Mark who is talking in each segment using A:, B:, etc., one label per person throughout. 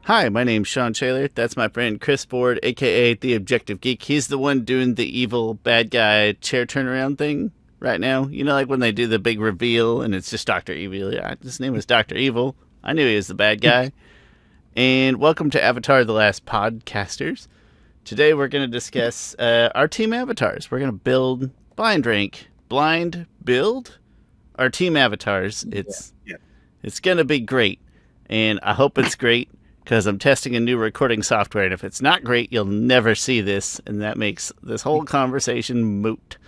A: Hi, my name's Shawn Shaler. That's my friend Chris Ford, aka The Objective Geek. He's the one doing the evil bad guy chair turnaround thing right now. You know, like when they do the big reveal and it's just Dr. Evil. Yeah, his name was Dr. Evil. I knew he was the bad guy. And welcome to Avatar The Last Podcasters. Today we're going to discuss our team avatars. We're going to build blind build our team avatars. It's going to be great. And I hope it's great because I'm testing a new recording software. And if it's not great, you'll never see this. And that makes this whole conversation moot.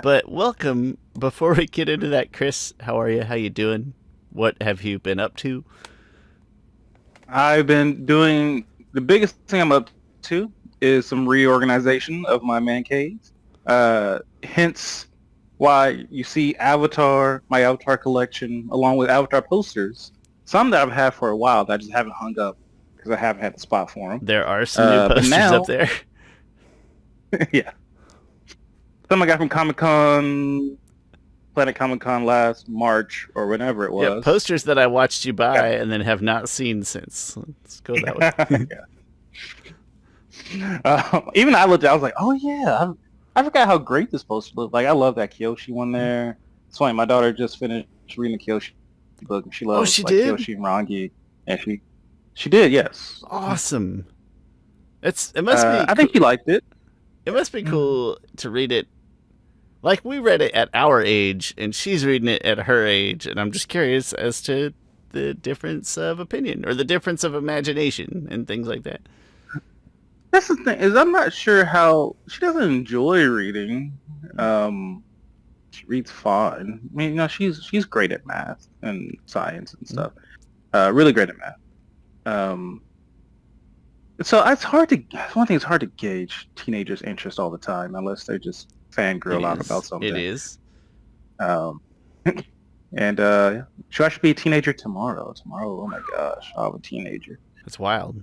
A: But welcome. Before we get into that, Chris, how are you? How you doing? What have you been up to?
B: I've been doing, the biggest thing I'm up to is some reorganization of my man caves. Hence why you see my Avatar collection, along with Avatar posters. Some that I've had for a while that I just haven't hung up because I haven't had the spot for them.
A: There are some new posters up there.
B: Yeah. Some I got from Comic-Con, Planet Comic-Con last March or whenever it was.
A: Yeah, posters that I watched you buy and then have not seen since. Let's go that way.
B: Even I looked at it, I was like, oh yeah, I forgot how great this poster looked. Like, I love that Kyoshi one there. It's funny, my daughter just finished reading the Kyoshi book, and she loves Kyoshi and Rangi, and she did, yes.
A: Awesome. It must be.
B: I think she liked it.
A: It must be cool to read it. Like, we read it at our age, and she's reading it at her age, and I'm just curious as to the difference of opinion or the difference of imagination and things like that.
B: That's the thing, is I'm not sure how she doesn't enjoy reading. She reads fine. I mean, she's great at math and science and stuff. Really great at math. So it's hard to. One thing, it's hard to gauge teenagers' interest all the time unless they just fangirl out about something.
A: It is.
B: And I should be a teenager tomorrow. Oh my gosh, I'm a teenager.
A: That's wild.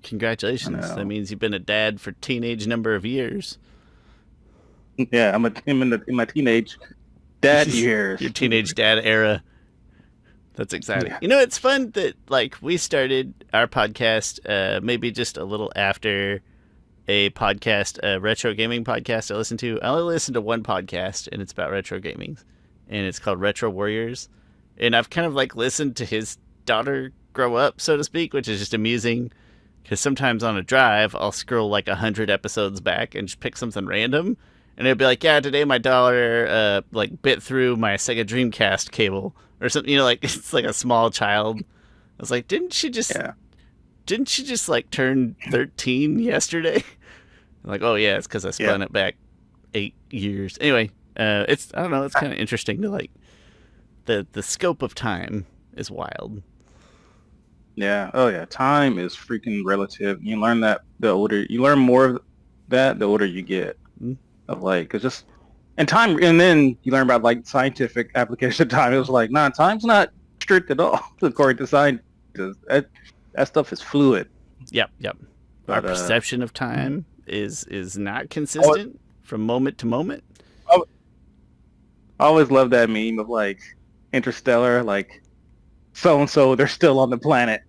A: Congratulations. That means you've been a dad for teenage number of years.
B: Yeah, I'm in my teenage dad years.
A: Your teenage dad era. That's exciting. Yeah. You know, it's fun that, like, we started our podcast maybe just a little after a podcast, a retro gaming podcast I listened to. I only listened to one podcast, and it's about retro gaming, and it's called Retro Warriors. And I've kind of, like, listened to his daughter grow up, so to speak, which is just amusing. Because sometimes on a drive, I'll scroll like 100 episodes back and just pick something random. And it'll be like, yeah, today my daughter like bit through my Sega Dreamcast cable or something. You know, like, it's like a small child. I was like, didn't she just like turn 13 yesterday? I'm like, oh yeah, it's because I spun it back 8 years. Anyway, I don't know. It's kind of interesting to, like, the scope of time is wild.
B: Yeah. Oh, yeah. Time is freaking relative. You learn that you learn more of that the older you get. Of, like, and then you learn about, like, scientific application of time. It was like, nah, time's not strict at all, according to scientists. That stuff is fluid.
A: Yep. But, our perception of time is not consistent from moment to moment.
B: I always love that meme of, like, Interstellar, like, so-and-so, they're still on the planet.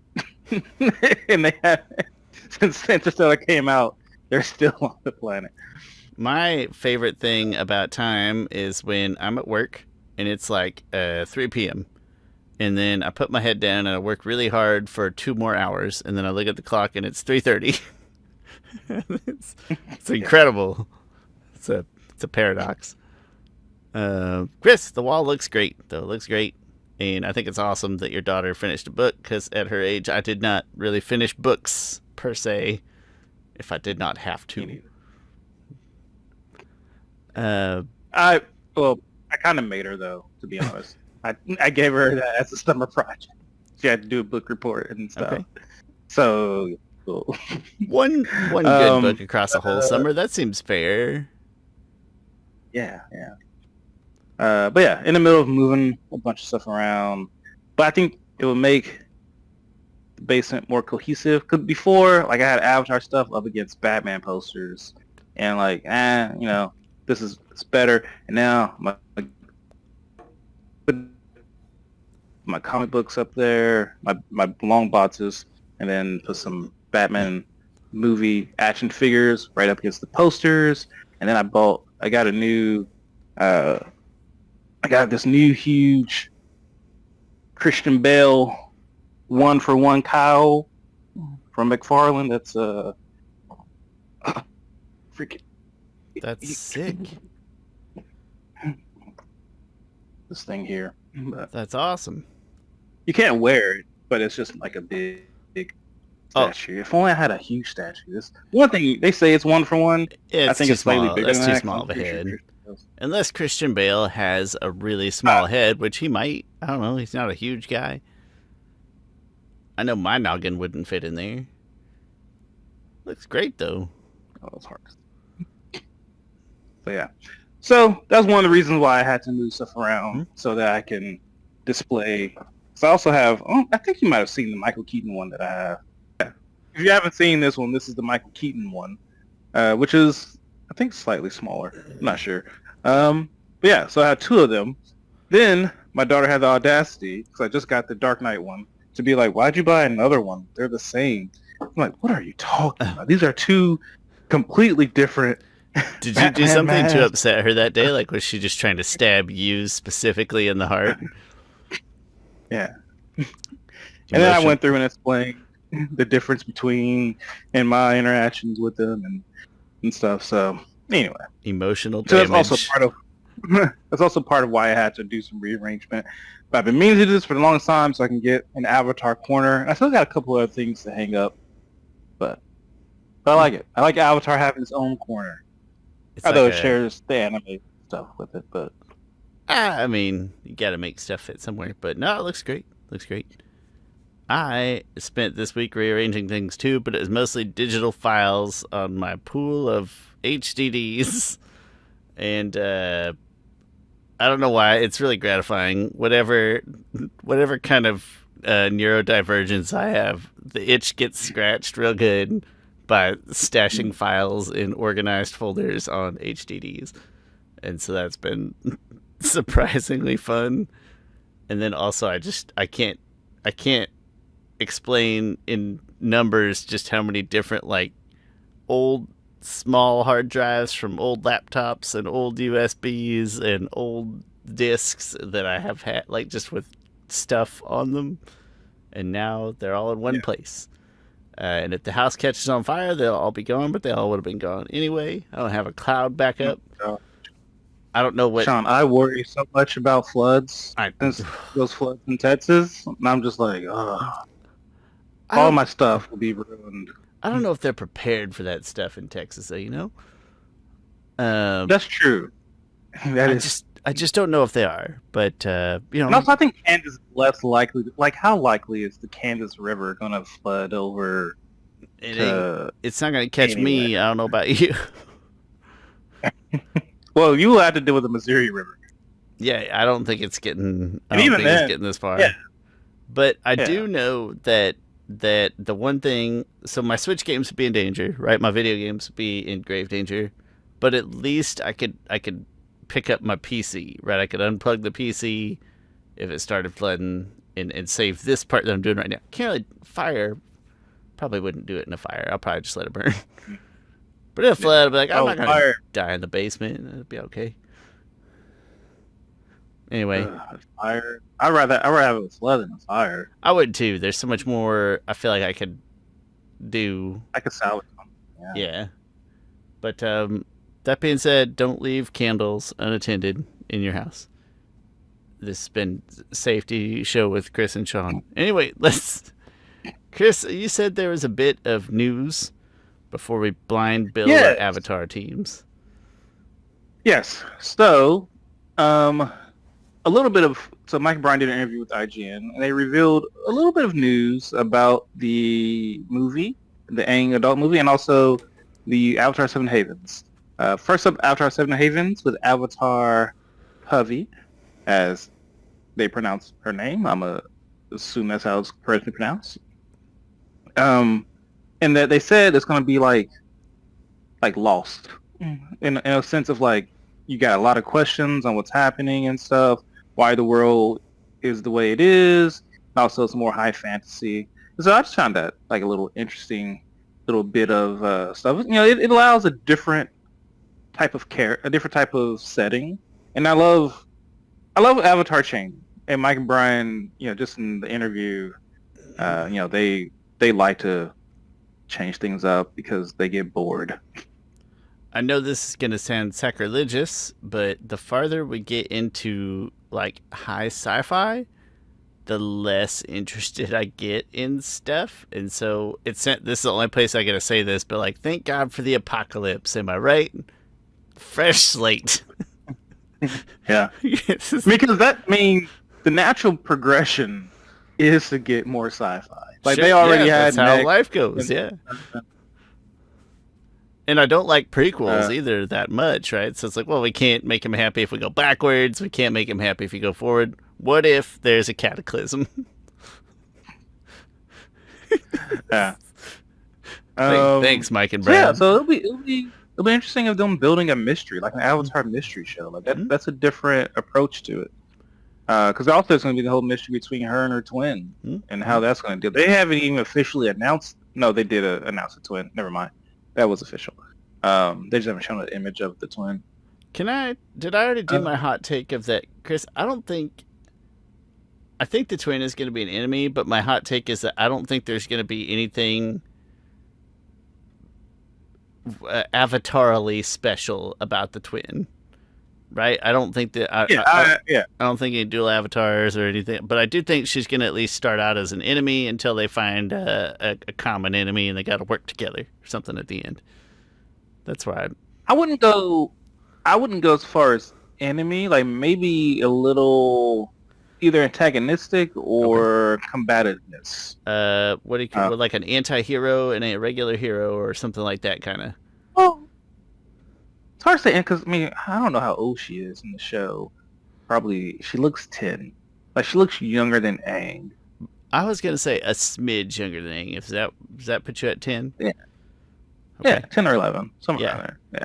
B: And they have, since Interstellar came out, they're still on the planet.
A: My favorite thing about time is when I'm at work and it's like 3 p.m. and then I put my head down and I work really hard for 2 more hours and then I look at the clock and it's 3:30. It's incredible. It's a paradox. Chris, the wall looks great, though. It looks great. And I think it's awesome that your daughter finished a book, because at her age, I did not really finish books, per se, if I did not have to.
B: I kind of made her, though, to be honest. I gave her that as a summer project. She had to do a book report and stuff. Okay. So, cool.
A: One good book across a whole summer, that seems fair.
B: Yeah. But yeah, in the middle of moving a bunch of stuff around. But I think it would make the basement more cohesive. Because before, like, I had Avatar stuff up against Batman posters. And, like, it's better. And now my comic books up there, my long boxes. and then put some Batman movie action figures right up against the posters. And then I got this new huge Christian Bale 1-for-1 cowl from McFarlane. That's freaking.
A: That's sick.
B: This thing here. But
A: That's awesome.
B: you can't wear it, but it's just like a big statue. If only I had a huge statue. This one thing they say it's 1-for-1.
A: Yeah,
B: I think it's slightly bigger.
A: That's
B: than
A: too
B: that,
A: small of a
B: I'm pretty
A: head.
B: sure
A: Unless Christian Bale has a really small head, which he might. I don't know. He's not a huge guy. I know my noggin wouldn't fit in there. Looks great though.
B: Oh, it's hard. So yeah. So that's one of the reasons why I had to move stuff around so that I can display. So I also have. I think you might have seen the Michael Keaton one that I have. Yeah. If you haven't seen this one, this is the Michael Keaton one, which is I think slightly smaller. I'm not sure. But yeah, so I had two of them. Then my daughter had the audacity, because I just got the Dark Knight one, to be like, "Why'd you buy another one? They're the same." I'm like, "What are you talking about? These are two completely different."
A: Did you do something to upset her that day? Like, was she just trying to stab you specifically in the heart?
B: Yeah. And then I went through and explained the difference between and my interactions with them and stuff. So anyway,
A: emotional damage.
B: So that's also part of why I had to do some rearrangement. But I've been meaning to do this for the longest time, so I can get an Avatar corner. I still got a couple other things to hang up, but I like it. I like Avatar having its own corner. Although it shares the anime stuff with it, but
A: I mean, you got to make stuff fit somewhere. But no, it looks great. Looks great. I spent this week rearranging things too, but it was mostly digital files on my pool of HDDs, and I don't know why. It's really gratifying. Whatever kind of neurodivergence I have, the itch gets scratched real good by stashing files in organized folders on HDDs. And so that's been surprisingly fun. And then also I can't explain in numbers just how many different like old small hard drives from old laptops and old USBs and old discs that I have had, like just with stuff on them. And now they're all in one place. And if the house catches on fire, they'll all be gone, but they all would have been gone anyway. I don't have a cloud backup. I don't know what...
B: Shawn, I worry so much about floods. Those floods in Texas, and I'm just like, all my stuff will be ruined.
A: I don't know if they're prepared for that stuff in Texas, though, you know?
B: That's true.
A: I just don't know if they are, but you know.
B: And also, I think Kansas is less likely. Like, how likely is the Kansas River going to flood over?
A: It's not going to catch me. I don't know about you.
B: Well, you will have to deal with the Missouri River.
A: Yeah, I don't think it's getting.
B: It's
A: getting this far.
B: Yeah.
A: But I do know that the one thing. So my Switch games would be in danger, right? My video games would be in grave danger. But at least I could pick up my PC, right? I could unplug the PC if it started flooding and save this part that I'm doing right now. Can't really fire. Probably wouldn't do it in a fire. I'll probably just let it burn. But if it flood, I'll be like, I'm not going to die in the basement. It'll be okay. Anyway.
B: Fire. I'd rather have it flood than a fire.
A: I would too. There's so much more I feel like I could do.
B: I could salvage them.
A: Yeah. But that being said, don't leave candles unattended in your house. This has been Safety Show with Chris and Shawn. Anyway, Chris, you said there was a bit of news before we blind build our Avatar teams.
B: Yes. So, a little bit of... So Mike and Bryan did an interview with IGN, and they revealed a little bit of news about the movie, the Aang adult movie, and also the Avatar 7 Havens. First up, Avatar 7 Havens with Avatar Hovey, as they pronounce her name. I'm going to assume that's how it's correctly pronounced. And that they said it's going to be like Lost. In a sense of like, you got a lot of questions on what's happening and stuff, why the world is the way it is. Also, it's more high fantasy. So I just found that like a little interesting little bit of stuff. It allows a different type of a different type of setting, and I love Avatar changing. And Mike and Bryan, just in the interview, they like to change things up because they get bored.
A: I know this is going to sound sacrilegious, but the farther we get into like high sci-fi, the less interested I get in stuff. And so this is the only place I gotta say this, but like, thank God for the apocalypse. Am I right? Fresh slate.
B: Yeah. Because that means the natural progression is to get more sci-fi. Like
A: Sure,
B: they already had
A: that's how life goes. Yeah. And I don't like prequels either that much, right? So it's like, well, we can't make him happy if we go backwards. We can't make him happy if we go forward. What if there's a cataclysm?
B: Yeah.
A: Thanks, Mike and Bryan.
B: Yeah, so it'll be interesting of them building a mystery, like an Avatar mystery show. Like that's a different approach to it. Because also there's going to be the whole mystery between her and her twin, and how that's going to deal. They haven't even officially announced. No, they did announce the twin. Never mind. That was official. They just haven't shown an image of the twin.
A: Did I already do my hot take of that, Chris? I think the twin is going to be an enemy, but my hot take is that I don't think there's going to be anything avatarily special about the twin, right? I don't think that. I don't think any dual avatars or anything, but I do think she's going to at least start out as an enemy until they find a common enemy and they got to work together or something at the end. That's why
B: I wouldn't go as far as enemy. Like maybe a little either antagonistic or combativeness.
A: What do you call like an anti-hero and a regular hero or something like that, kind of?
B: Well, it's hard to say because I don't know how old she is in the show. Probably she looks 10. Like she looks younger than Aang.
A: I was gonna say a smidge younger than Aang. Does that put you at 10?
B: Yeah.
A: Okay.
B: Yeah, 10 or 11, somewhere around there.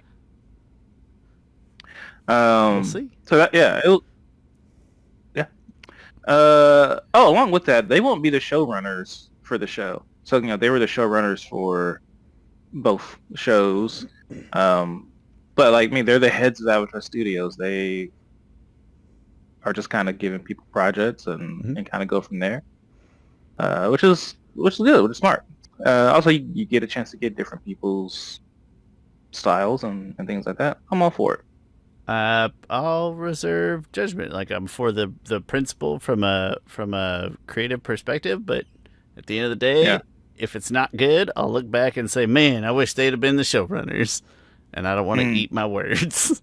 B: Yeah.
A: We'll see.
B: So along with that, they won't be the showrunners for the show. So they were the showrunners for both shows. But they're the heads of Avatar Studios. They are just kind of giving people projects and kind of go from there, which is good, which is smart. Also, you get a chance to get different people's styles and things like that. I'm all for it.
A: I'll reserve judgment. Like I'm for the principle from a creative perspective, but at the end of the day, if it's not good, I'll look back and say, "Man, I wish they'd have been the showrunners," and I don't want to eat my words.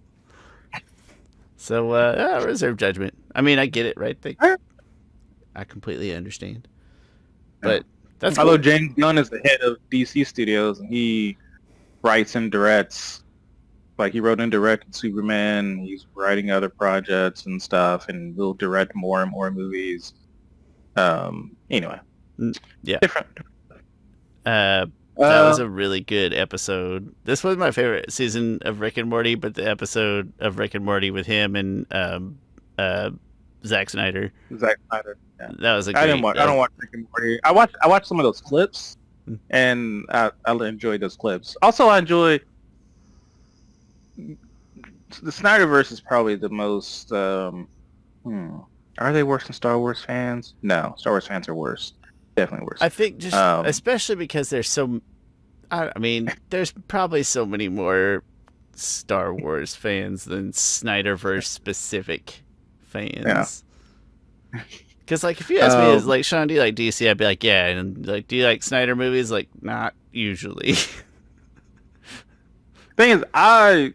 A: So I reserve judgment. I mean, I get it, right? I completely understand. But that's cool.
B: Although James Gunn is the head of DC Studios, and he writes and directs. Like he wrote and directed Superman. He's writing other projects and stuff, and will direct more and more movies. Anyway,
A: yeah,
B: different.
A: That was a really good episode. This was my favorite season of Rick and Morty, but the episode of Rick and Morty with him and Zack Snyder.
B: Yeah.
A: That was a great.
B: I don't watch Rick and Morty. I watched some of those clips, and I enjoyed those clips. Also, I enjoy. The Snyderverse is probably the most. Are they worse than Star Wars fans? No, Star Wars fans are worse. Definitely worse.
A: I think just especially because there's so. I mean, there's probably so many more Star Wars fans than Snyderverse specific fans. Yeah. Because if you ask me, like, Shawn, do you like DC? I'd be like, yeah. And like, do you like Snyder movies? Like, not usually.
B: Thing is, I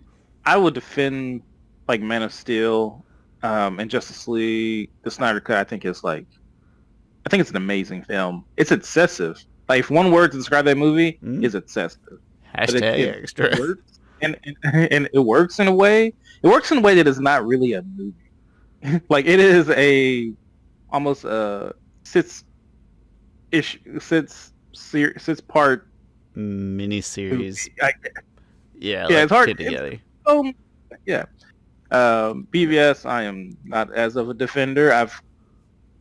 B: would defend Man of Steel and Justice League. The Snyder Cut, I think it's an amazing film. It's excessive. Like if one word to describe that movie is excessive.
A: Hashtag extra.
B: It works, and it works in a way. It works in a way that is not really a movie. Like it is almost a six part
A: mini series. Yeah,
B: it's hard.
A: Together.
B: BVS, I am not as of a defender.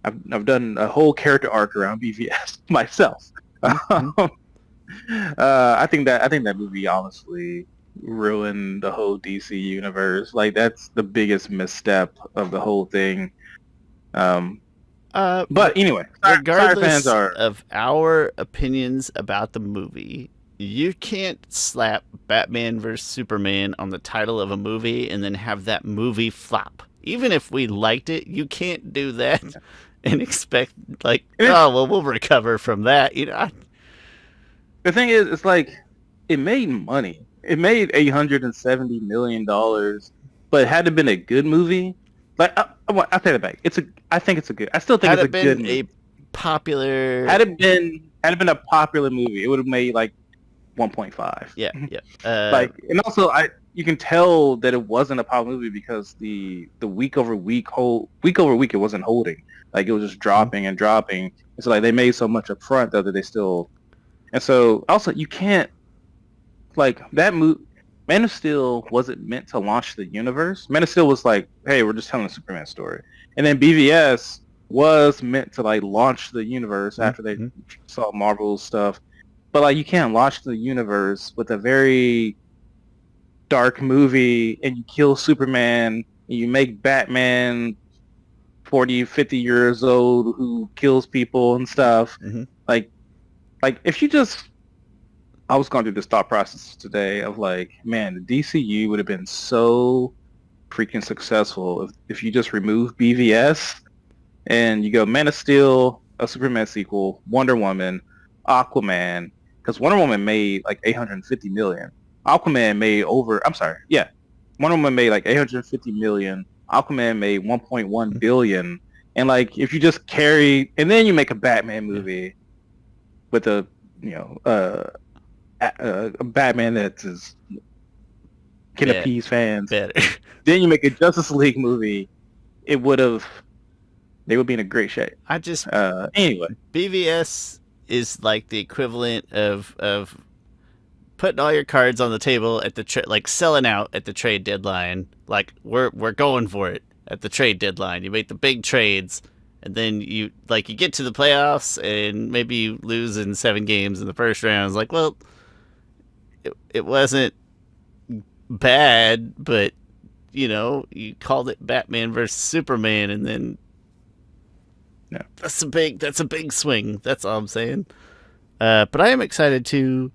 B: I've done a whole character arc around BVS myself.
A: Mm-hmm.
B: I think that movie honestly ruined the whole DC universe. Like that's the biggest misstep of the whole thing. But anyway, Snyder fans
A: Regardless
B: are
A: of our opinions about the movie, you can't slap Batman vs Superman on the title of a movie and then have that movie flop. Even if we liked it, you can't do that and expect like, oh well, we'll recover from that.
B: The thing is, it's like it made money. It made $870 million, but it had to have been a good movie. Like I'll take it back. I think it's a good. I still think
A: Had
B: it's
A: it
B: a good
A: been
B: movie.
A: a popular,
B: Had it been a popular movie, it would have made like 1.5.
A: yeah.
B: And also you can tell that it wasn't a popular movie because the week over week it wasn't holding. Like it was just dropping and dropping. It's like they made so much up front though that they still. And so also you can't like that movie. Man of Steel wasn't meant to launch the universe. Man of Steel was like, hey, we're just telling a Superman story. And then BVS was meant to like launch the universe after they saw Marvel's stuff. But like you can't launch the universe with a very dark movie and you kill Superman and you make Batman 40, 50 years old who kills people and stuff.
A: Mm-hmm.
B: Like if you just I was going through this thought process today of like, man, the DCU would have been so freaking successful if you just remove BVS and you go Man of Steel, a Superman sequel, Wonder Woman, Aquaman, because Wonder Woman made like 850 million. Aquaman made Wonder Woman made like 850 million. Aquaman made 1.1 billion. And like, if you just carry, and then you make a Batman movie with a Batman that can appease fans.
A: Better.
B: Then you make a Justice League movie. They would be in a great shape. Anyway,
A: BVS is like the equivalent of putting all your cards on the table at the like selling out at the trade deadline. Like we're going for it at the trade deadline. You make the big trades, and then you get to the playoffs, and maybe you lose in 7 games in the first round. It's like, well, it wasn't bad, but you called it Batman versus Superman, and then that's a big swing. That's all I'm saying. But I am excited to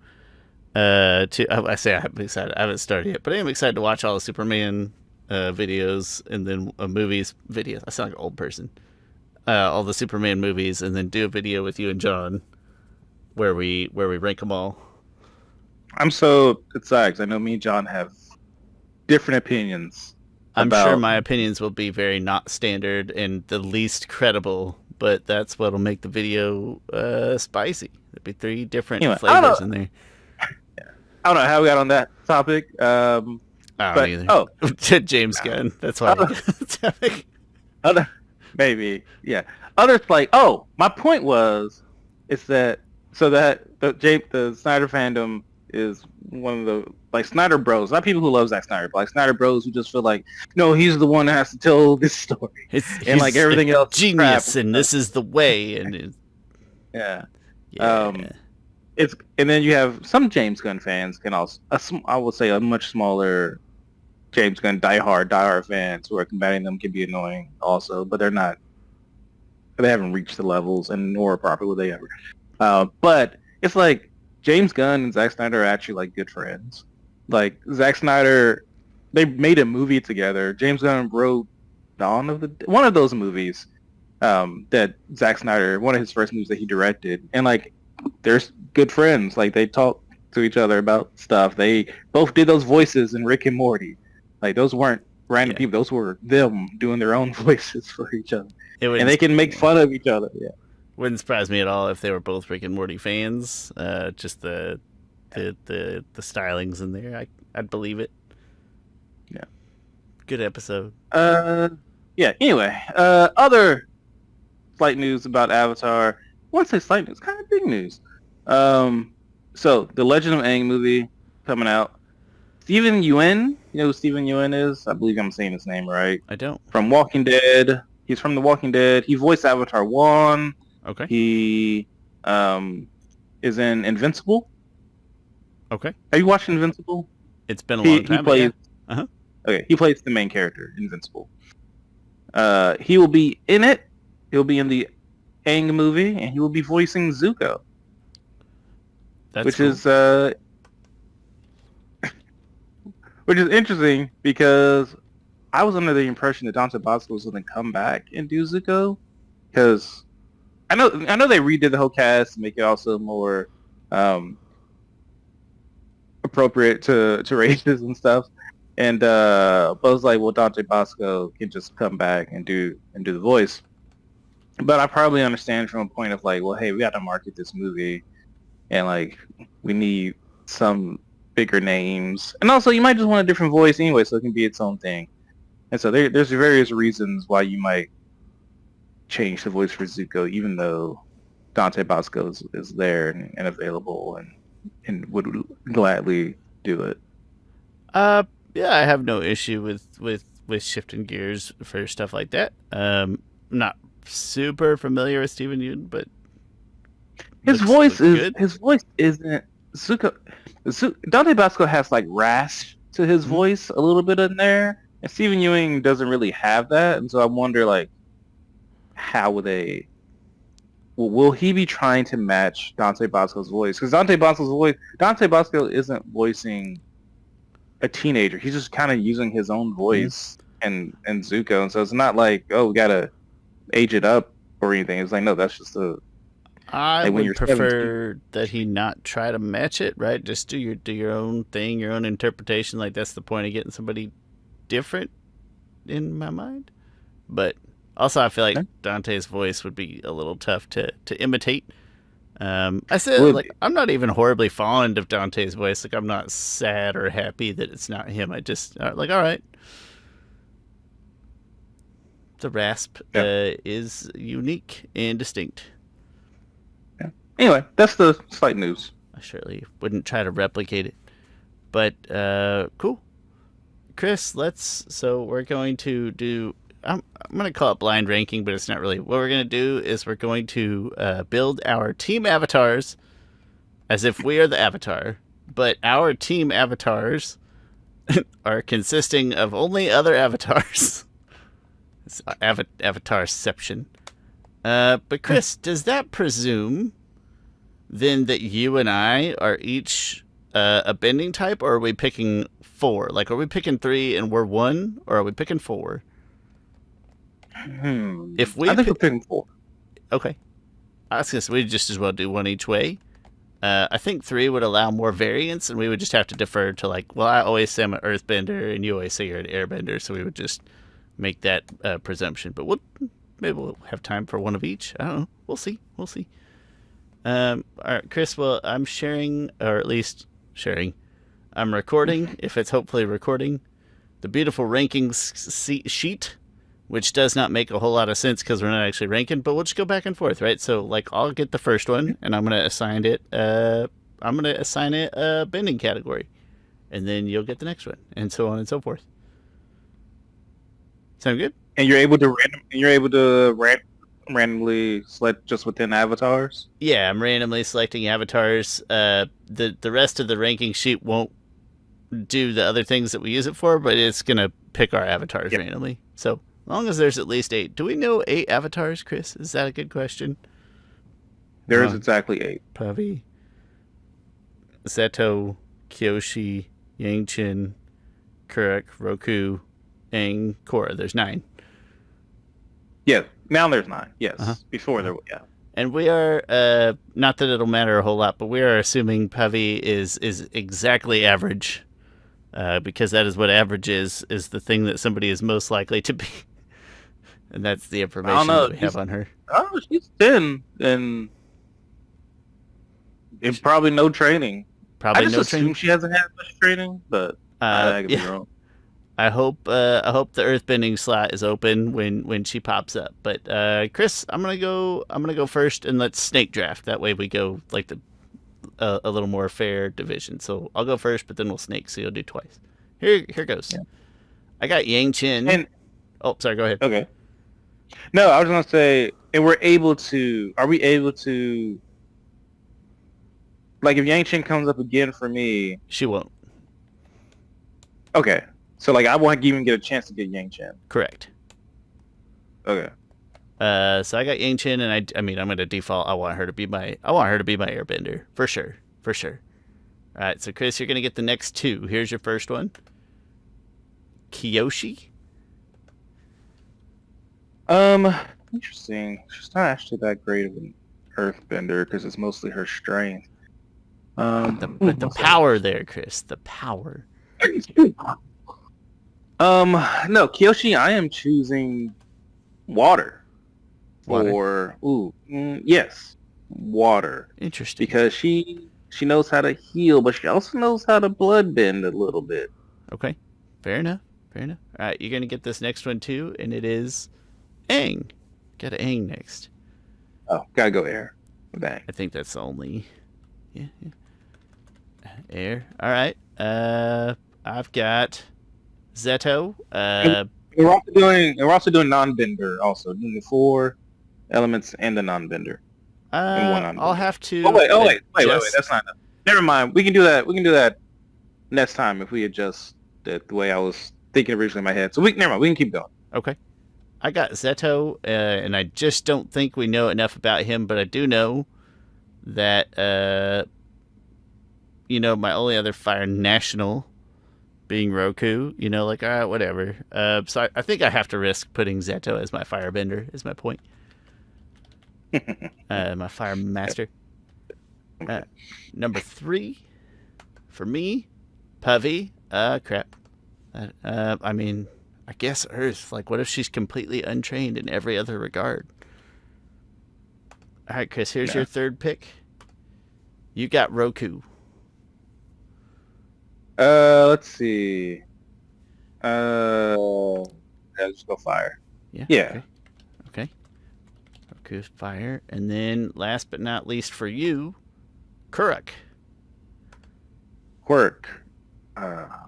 A: I'm excited. I haven't started yet, but I am excited to watch all the Superman videos and then movies videos. I sound like an old person. All the Superman movies, and then do a video with you and John where we rank them all.
B: I'm so excited because I know me and John have different opinions.
A: I'm sure my opinions will be very not standard and the least credible, but that's what'll make the video spicy. There'll be 3 different flavors in there.
B: I don't know how we got on that topic.
A: I don't either. Oh, James Gunn. That's why.
B: Maybe, yeah. Others like, my point is that the Snyder fandom is one of the Snyder Bros. Not people who love Zack Snyder, but Snyder Bros who just feel like, no, he's the one that has to tell this story, and everything else
A: genius, and this is the way, and
B: yeah. And then you have some James Gunn fans can also, I would say, a much smaller James Gunn diehard fans who are combating them can be annoying also, but they haven't reached the levels and nor probably will they ever. But it's like James Gunn and Zack Snyder are actually good friends. Like Zack Snyder, they made a movie together. James Gunn wrote one of those movies that Zack Snyder, one of his first movies that he directed, and they're good friends. They talk to each other about stuff. They both did those voices in Rick and Morty. Those weren't random people. Those were them doing their own voices for each other. And they can make fun of each other. Yeah.
A: Wouldn't surprise me at all if they were both Rick and Morty fans. Just the stylings in there, I'd believe it.
B: Yeah.
A: Good episode.
B: Yeah. Anyway, other slight news about Avatar. I wouldn't say slight news, kind of big news. So the Legend of Aang movie coming out. Steven Yeun, you know who Steven Yeun is? I believe I'm saying his name right.
A: I don't.
B: From Walking Dead. He's from The Walking Dead. He voiced Avatar 1.
A: Okay.
B: He is in Invincible.
A: Okay.
B: Have you watched Invincible?
A: It's been a long time.
B: He plays.
A: Yeah. Uh-huh.
B: Okay, he plays the main character, Invincible. He will be in it. He'll be in the Aang movie, and he will be voicing Zuko.
A: That's cool.
B: Which is interesting because I was under the impression that Dante Bosco was going to come back and do Zuko, because I know they redid the whole cast to make it also more appropriate to races and stuff. And but I was like, well, Dante Bosco can just come back and do the voice. But I probably understand from a point of like, well, hey, we got to market this movie, and like we need some bigger names, and also you might just want a different voice anyway, so it can be its own thing. And so there's various reasons why you might change the voice for Zuko, even though Dante Bosco is there and available and would gladly do it.
A: Yeah, I have no issue with shifting gears for stuff like that. I'm not super familiar with Steven Yeun, but
B: his voice isn't Zuko. Dante Bosco has like rasp to his voice a little bit in there, and Steven Yeun doesn't really have that, and so I wonder like how will they? Will he be trying to match Dante Bosco's voice? Because Dante Bosco isn't voicing a teenager. He's just kind of using his own voice and Zuko, and so it's not like, oh, we gotta age it up or anything. It's like, no, that's just
A: I would prefer 17. That he not try to match it, right? Just do your own thing, your own interpretation. Like that's the point of getting somebody different in my mind. But also, I feel like Dante's voice would be a little tough to imitate. I said, like, I'm not even horribly fond of Dante's voice. Like, I'm not sad or happy that it's not him. I just, like, all right. The rasp is unique and distinct.
B: Yeah. Anyway, that's the slight news.
A: I surely wouldn't try to replicate it. But, cool. Chris, so we're going to do... I'm going to call it blind ranking, but it's not really. What we're going to do is we're going to build our team avatars as if we are the avatar, but our team avatars are consisting of only other avatars. It's avatarception. But Chris, does that presume then that you and I are each a bending type, or are we picking 4? Like, are we picking 3 and we're 1, or are we picking 4?
B: If I think we're picking 4.
A: Okay. I was going to say we'd just as well do 1 each way. I think 3 would allow more variance, and we would just have to defer to, like, well, I always say I'm an earthbender, and you always say you're an airbender, so we would just make that presumption. But maybe we'll have time for 1 of each. I don't know. We'll see. All right, Chris, well, I'm sharing, or at least sharing. I'm recording, if it's hopefully recording, the beautiful rankings sheet, which does not make a whole lot of sense because we're not actually ranking, but we'll just go back and forth, right? So, like, I'll get the first one, and I'm gonna assign it a bending category, and then you'll get the next one, and so on and so forth. Sound good?
B: And you're able to randomly select just within avatars?
A: Yeah, I'm randomly selecting avatars. The rest of the ranking sheet won't do the other things that we use it for, but it's gonna pick our avatars randomly. So. As long as there's at least 8. Do we know 8 avatars, Chris? Is that a good question?
B: There is exactly 8.
A: Pavi, Zeto, Kyoshi, Yangchen, Kurek, Roku, Aang, Korra. There's 9.
B: Yeah, now there's 9. Yes, Before there were,
A: And we are, not that it'll matter a whole lot, but we are assuming Pavi is exactly average. Because that is what average is the thing that somebody is most likely to be. And that's the information that we have on her.
B: Oh, she's 10 and probably no training.
A: Probably
B: I
A: just
B: assume she hasn't had much training, but I could be wrong.
A: I hope the earthbending slot is open when she pops up. But Chris, I'm gonna go first, and let's snake draft. That way we go like a little more fair division. So I'll go first, but then we'll snake. So you'll do twice. Here goes. Yeah. I got Yang Chen.
B: And
A: oh, sorry. Go ahead.
B: Okay. No, I was gonna say, and we're able to. Are we able to? Like, if Yang Chen comes up again for me,
A: She won't.
B: okay. So like, I won't even get a chance to get Yang Chen.
A: Correct.
B: Okay.
A: So I got Yang Chen, and I mean, I'm gonna default. I want her to be my Airbender for sure, for sure. All right, so Chris, you're gonna get the next two. Here's your first one. Kyoshi.
B: Interesting. She's not actually that great of an Earthbender because it's mostly her strength.
A: But the power there, Chris. The power.
B: No, Kyoshi, I am choosing water.
A: Water?
B: Yes, water.
A: Interesting.
B: Because she knows how to heal, but she also knows how to blood bend a little bit.
A: Okay, fair enough. Fair enough. All right, you're gonna get this next one too, and it is Aang. Got Aang next.
B: Oh, gotta go air. Bang.
A: I think that's the only. Yeah. Air. All right. I've got Zeto.
B: We're also doing Nonbender. Also doing the 4 elements and the Nonbender.
A: I'll have to.
B: Oh wait. That's not enough. Never mind. We can do that. We can do that next time if we adjust it the way I was thinking originally in my head. So never mind. We can keep going.
A: Okay. I got Zeto, and I just don't think we know enough about him, but I do know that my only other Fire National being Roku, like, all right, whatever. So I think I have to risk putting Zeto as my Firebender, is my point. My Fire Master. Number 3, for me, Puvy. Crap. I mean, I guess Earth. Like, what if she's completely untrained in every other regard? All right, Chris, here's your third pick. You got Roku.
B: Let's see. Let's go fire. Yeah.
A: Okay. Roku's fire. And then, last but not least for you, Korra.
B: Quirk.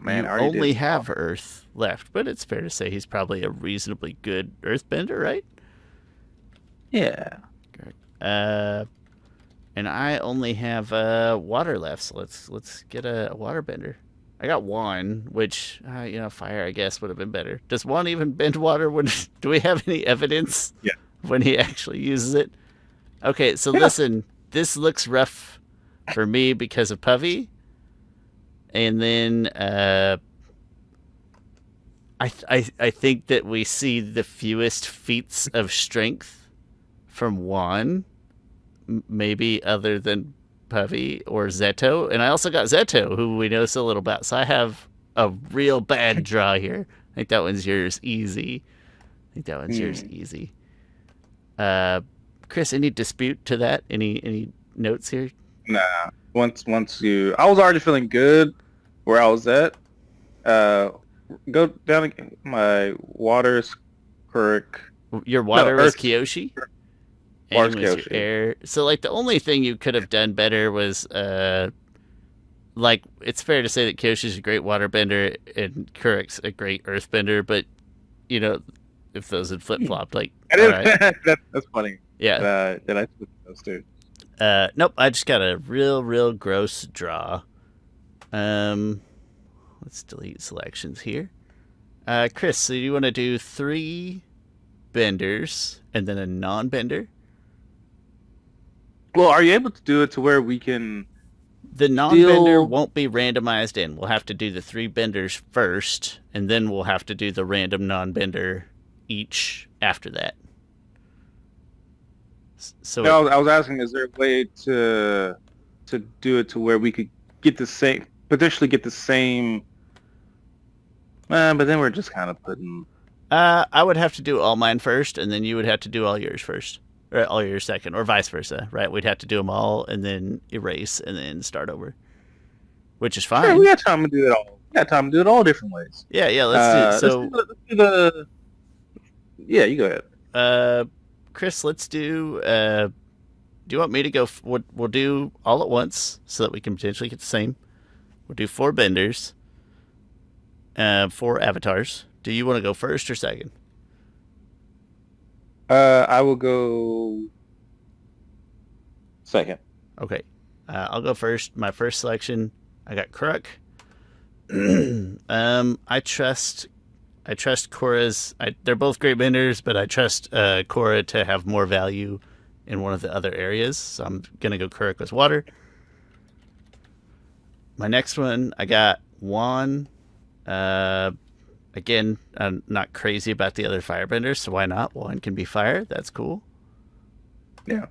B: Man,
A: you only have Earth left, but it's fair to say he's probably a reasonably good Earthbender, right?
B: Yeah.
A: And I only have water left, so let's get a waterbender. I got one, which fire I guess would have been better. Does one even bend water? Do we have any evidence?
B: Yeah.
A: When he actually uses it? Okay, so listen, this looks rough for me because of Puvy. And then I think that we see the fewest feats of strength from Juan, maybe other than Puvy or Zeto. And I also got Zeto, who we know so little about. So I have a real bad draw here. I think that one's yours easy. Chris, any dispute to that? Any notes here?
B: Nah. Once I was already feeling good where I was at. Go down again. My water's Quirk.
A: Your water was Kyoshi?
B: Water's
A: Kyoshi. Your air. So, like, the only thing you could have done better was, it's fair to say that Kyoshi's a great waterbender and Kurik's a great earthbender, but, if those had flip-flopped, like, right.
B: That's funny.
A: Yeah.
B: That I switched those two.
A: Nope, I just got a real gross draw. Let's delete selections here. Chris, so you want to do 3 benders and then a non-bender?
B: Well, are you able to do it to where we can...
A: The non-bender won't be randomized in. We'll have to do the 3 benders first, and then we'll have to do the random non-bender each after that. So
B: I was asking, is there a way to do it to where we could potentially get the same... but then we're just kind of putting...
A: I would have to do all mine first, and then you would have to do all yours first. Or all yours second, or vice versa, right? We'd have to do them all, and then erase, and then start over. Which is fine.
B: Sure, we got time to do it all. We got time to do it all different ways.
A: Yeah, let's do it.
B: Let's do the... Yeah, you go ahead.
A: Chris, let's do... do you want me to go... We'll do all at once, so that we can potentially get the same. We'll do 4 benders. 4 avatars. Do you want to go first or second?
B: I will go second.
A: Okay. I'll go first. My first selection, I got Crook. I trust Korra's. They're both great benders, but I trust Korra to have more value in one of the other areas. So I'm gonna go Kuruk with water. My next one, I got Juan. Again, I'm not crazy about the other firebenders, so why not? Juan can be fire. That's cool.
B: Yeah.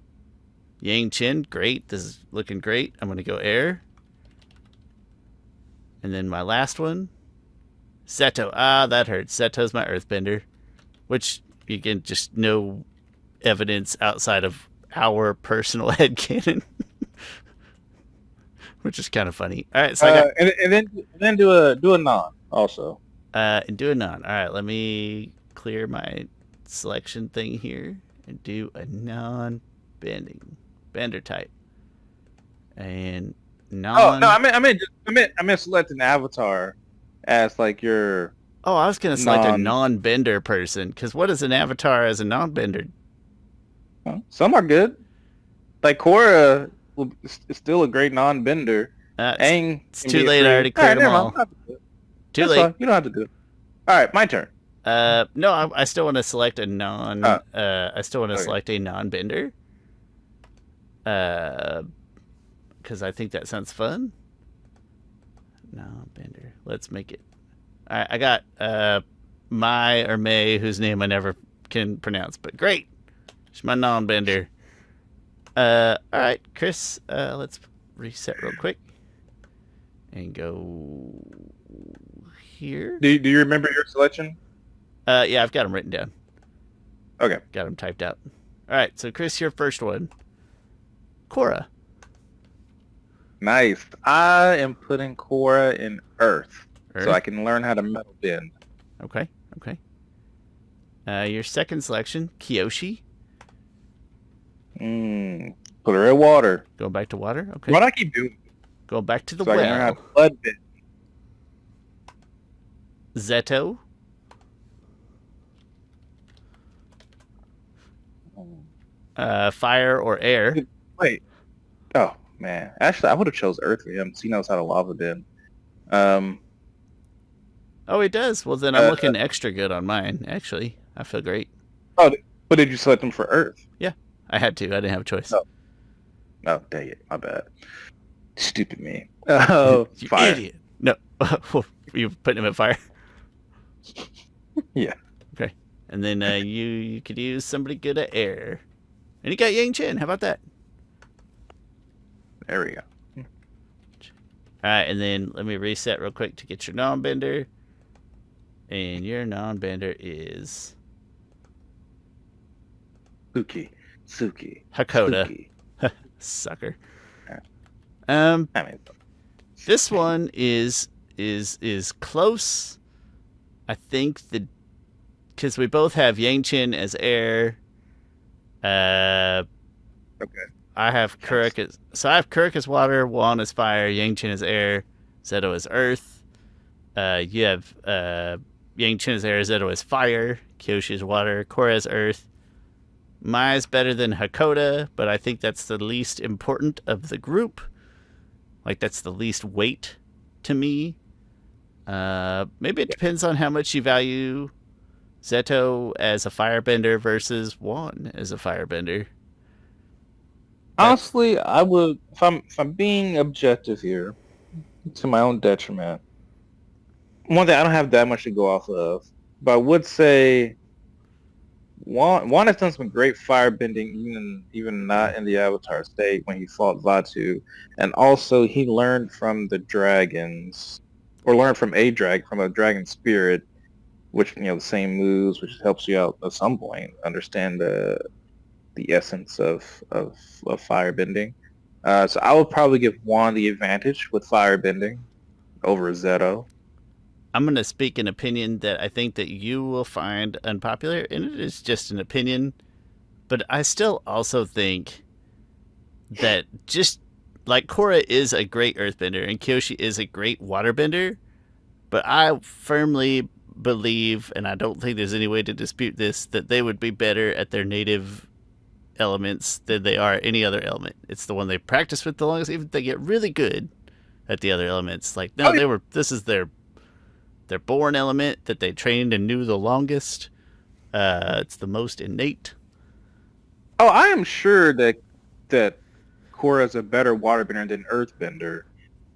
A: Yang Chin, great. This is looking great. I'm gonna go air. And then my last one, Seto. Ah, that hurts. Seto's my earthbender, which you can just no evidence outside of our personal headcanon, which is kind of funny. All right, so I got
B: and then do a non also.
A: And do a non. All right, let me clear my selection thing here and do a non-bending bender type. And non.
B: Oh no, I meant select an avatar as like your.
A: Oh, I was gonna select a non-bender person because what is an avatar as a non-bender?
B: Some are good. Like Korra is still a great non-bender.
A: It's too late. I already cleared them all. Too late.
B: Fine. You don't have to do it. All right, my turn.
A: No, I still want to select a non. I still want to select a non-bender. Because I think that sounds fun. Non-bender. Let's make it. All right, I got Mai or May, whose name I never can pronounce, but great. She's my non-bender. All right, Chris. Let's reset real quick and go here.
B: Do you remember your selection?
A: Yeah, I've got them written down.
B: Okay.
A: Got them typed out. All right, so Chris, your first one. Korra.
B: Nice. I am putting Korra in Earth, so I can learn how to metal bend.
A: Okay. Your second selection, Kyoshi.
B: Put her in water.
A: Going back to water? Okay.
B: Why do I keep doing it?
A: Going back to the
B: so
A: well.
B: I can learn how to blood bend.
A: Zeto. Fire or air.
B: Wait. Oh, man. Actually, I would have chose Earth for him. He knows how to lava bend.
A: Oh, he does? Well, then I'm looking extra good on mine, actually. I feel great.
B: Oh, but did you select him for Earth?
A: Yeah, I had to. I didn't have a choice.
B: Oh, dang it. My bad. Stupid me. Oh,
A: you
B: fire.
A: idiot. No. You putting him at fire?
B: Yeah.
A: Okay. And then you could use somebody good at air. And you got Yang Chen. How about that?
B: There we go.
A: All right, and then let me reset real quick to get your non-bender. And your non-bender is...
B: Suki.
A: Hakoda.
B: Suki.
A: Sucker.
B: I mean,
A: this one is close. I think because we both have Yang Chen as air.
B: okay.
A: I have Kuruk as water, Juan as fire, Yang Chen as air, Zeto as earth. You have Yang Chen as air, Zeto as fire, Kyoshi as water, Korra as earth. Mai is better than Hakoda, but I think that's the least important of the group. Like, that's the least weight to me. Maybe it depends on how much you value Zeto as a firebender versus Juan as a firebender.
B: Honestly, I would, if I'm being objective here, to my own detriment. One thing, I don't have that much to go off of, but I would say Juan has done some great firebending, even not in the Avatar state when he fought Vatu, and also he learned from the dragons, or learned from a dragon spirit, which the same moves, which helps you out at some point understand the essence of firebending. So I would probably give Juan the advantage with firebending over Zeto.
A: I'm going to speak an opinion that I think that you will find unpopular, and it is just an opinion, but I still also think that just like Korra is a great earthbender and Kyoshi is a great waterbender, but I firmly believe, and I don't think there's any way to dispute this, that they would be better at their native elements than they are any other element. It's the one they practice with the longest. Even if they get really good at the other elements, like no, this is their born element that they trained and knew the longest. It's the most innate.
B: Oh, I am sure that Korra is a better waterbender than Earthbender,